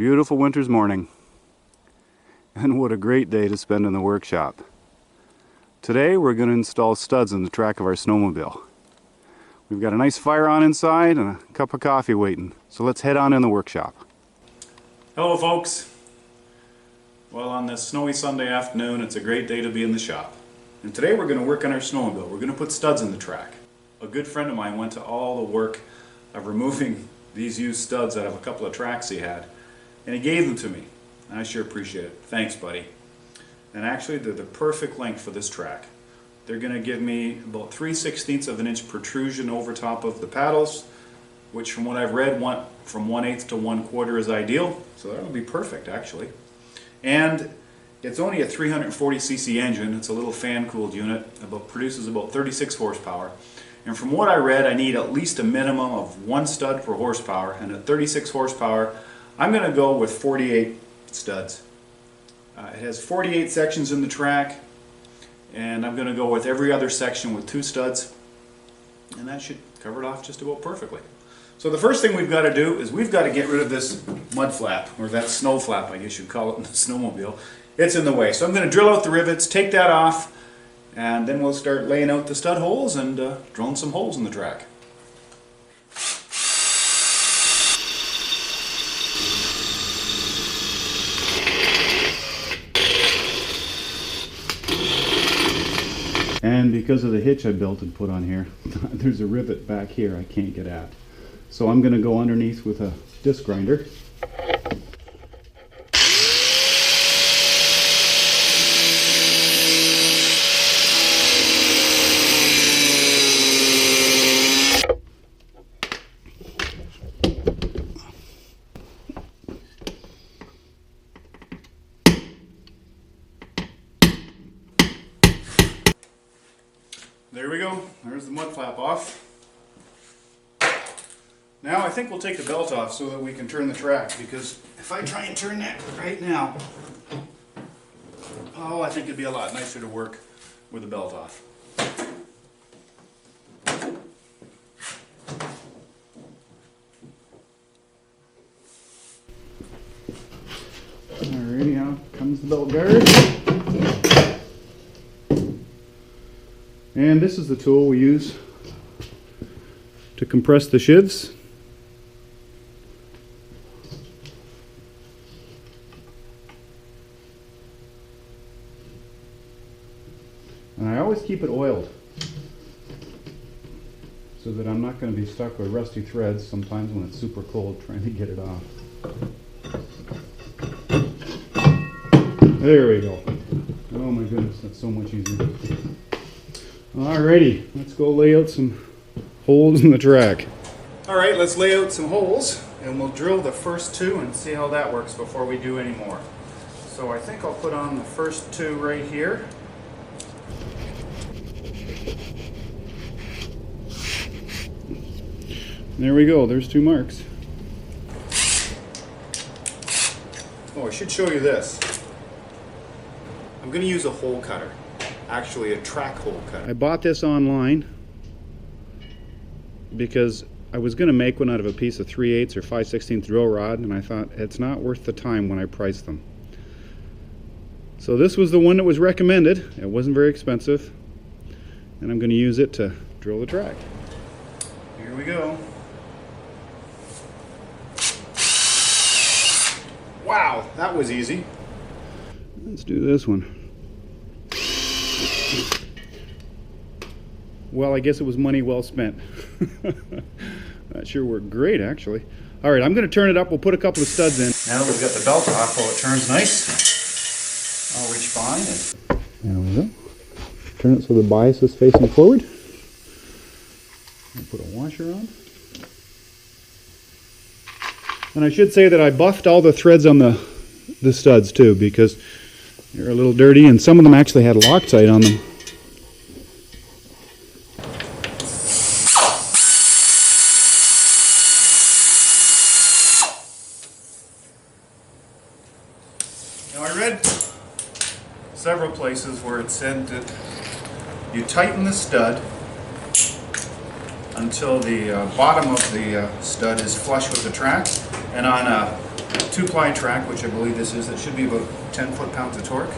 beautiful winter's morning, and what a great day to spend in the workshop. Today we're going to install studs in the track of our snowmobile. We've got a nice fire on inside and a cup of coffee waiting, so let's head on in the workshop. Hello folks! Well, on this snowy Sunday afternoon it's a great day to be in the shop. And today we're going to work on our snowmobile. We're going to put studs in the track. A good friend of mine went to all the work of removing these used studs out of a couple of tracks he had, and he gave them to me, and I sure appreciate it. Thanks, buddy. And actually they're the perfect length for this track. They're going to give me about 3/16 of an inch protrusion over top of the paddles, which from what I've read, from 1/8 to 1/4 is ideal, so that'll be perfect actually. And it's only a 340cc engine. It's a little fan-cooled unit, produces about 36 horsepower. And from what I read, I need at least a minimum of 1 stud per horsepower, and at 36 horsepower, I'm going to go with 48 studs. It has 48 sections in the track, and I'm going to go with every other section with 2 studs, and that should cover it off just about perfectly. So the first thing we've got to do is we've got to get rid of this mud flap, or that snow flap I guess you'd call it in the snowmobile. It's in the way. So I'm going to drill out the rivets, take that off, and then we'll start laying out the stud holes and drilling some holes in the track. And because of the hitch I built and put on here, there's a rivet back here I can't get at. So I'm going to go underneath with a disc grinder. There we go. There's the mud flap off. Now I think we'll take the belt off so that we can turn the track, because if I try and turn that right now, oh, I think it'd be a lot nicer to work with the belt off. Alrighty, out comes the belt guard. And this is the tool we use to compress the sheaths. And I always keep it oiled so that I'm not going to be stuck with rusty threads sometimes when it's super cold trying to get it off. There we go. Oh my goodness, that's so much easier. Alrighty, let's go lay out some holes in the track. Alright, let's lay out some holes, and we'll drill the first 2 and see how that works before we do any more. So I think I'll put on the first 2 right here. There we go, there's 2 marks. Oh, I should show you this. I'm going to use a hole cutter. Actually a track hole cutter. I bought this online because I was going to make one out of a piece of 3/8 or 5/16 drill rod, and I thought it's not worth the time when I priced them. So this was the one that was recommended. It wasn't very expensive, and I'm going to use it to drill the track. Here we go. Wow, that was easy. Let's do this one. Well, I guess it was money well spent. That sure worked great, actually. All right, I'm going to turn it up. We'll put a couple of studs in. Now that we've got the belt off, while it turns nice, I'll reach fine. There we go. Turn it so the bias is facing forward. I'll put a washer on. And I should say that I buffed all the threads on the studs too, because they're a little dirty, and some of them actually had Loctite on them. Now I read several places where it said that you tighten the stud until the bottom of the stud is flush with the track, and on a 2-ply track, which I believe this is. That should be about 10 foot-pounds of torque.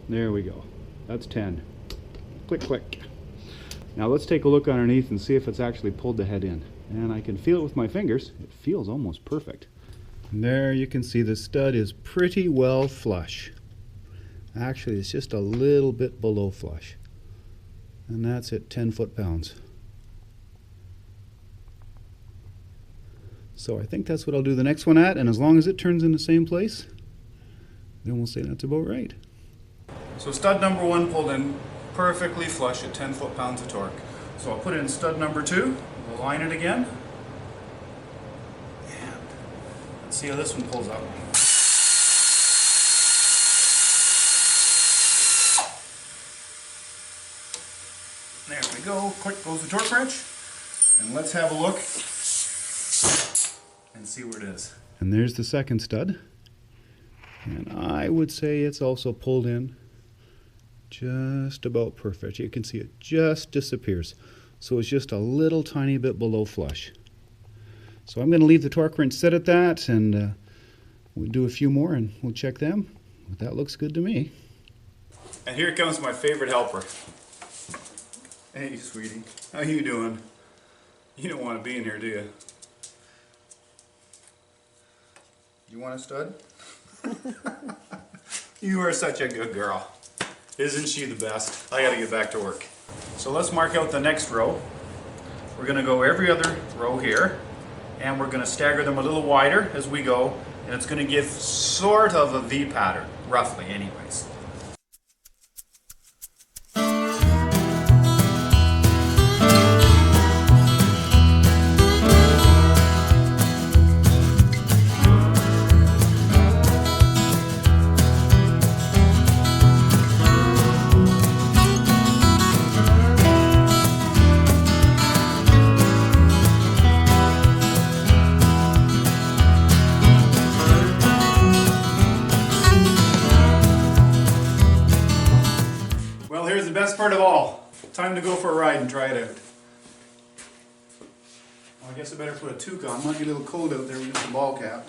There we go. That's 10. Click, click. Now let's take a look underneath and see if it's actually pulled the head in. And I can feel it with my fingers. It feels almost perfect. And there you can see the stud is pretty well flush. Actually, it's just a little bit below flush. And that's at 10 foot-pounds. So I think that's what I'll do the next one at, and as long as it turns in the same place, then we'll say that's about right. So stud number 1 pulled in perfectly flush at 10 foot-pounds of torque. So I'll put in stud number 2, we'll line it again, and let's see how this one pulls out. There we go, quick goes the torque wrench, and let's have a look and see where it is. And there's the second stud, and I would say it's also pulled in just about perfect. You can see it just disappears, so it's just a little tiny bit below flush. So I'm going to leave the torque wrench set at that, and we'll do a few more and we'll check them, but that looks good to me. And here comes my favorite helper. Hey sweetie, how you doing? You don't want to be in here, do you? You want a stud? You are such a good girl. Isn't she the best? I gotta get back to work. So let's mark out the next row. We're gonna go every other row here, and we're gonna stagger them a little wider as we go, and it's gonna give sort of a V pattern, roughly anyways. Well, here's the best part of all. Time to go for a ride and try it out. Well, I guess I better put a toque on. Might be a little cold out there with just a ball cap.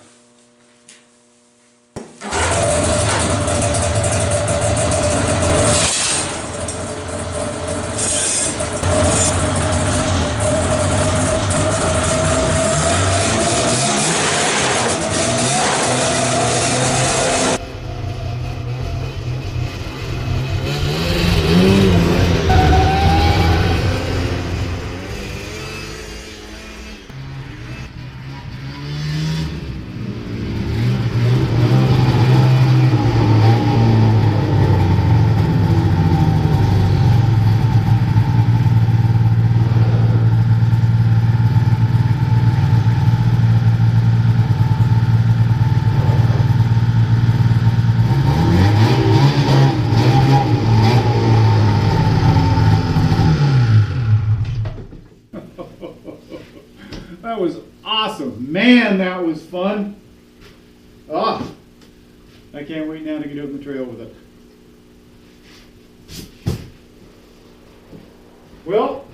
That was awesome. Man, that was fun. Ah, I can't wait now to get out on the trail with it. Well,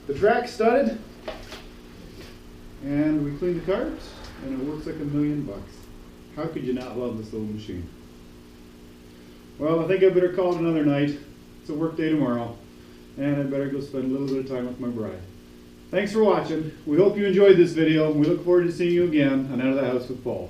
the track's studded, and we cleaned the carbs, and it works like $1,000,000. How could you not love this little machine? Well, I think I better call it another night. It's a work day tomorrow, and I better go spend a little bit of time with my bride. Thanks for watching. We hope you enjoyed this video, and we look forward to seeing you again on Out of the House with Paul.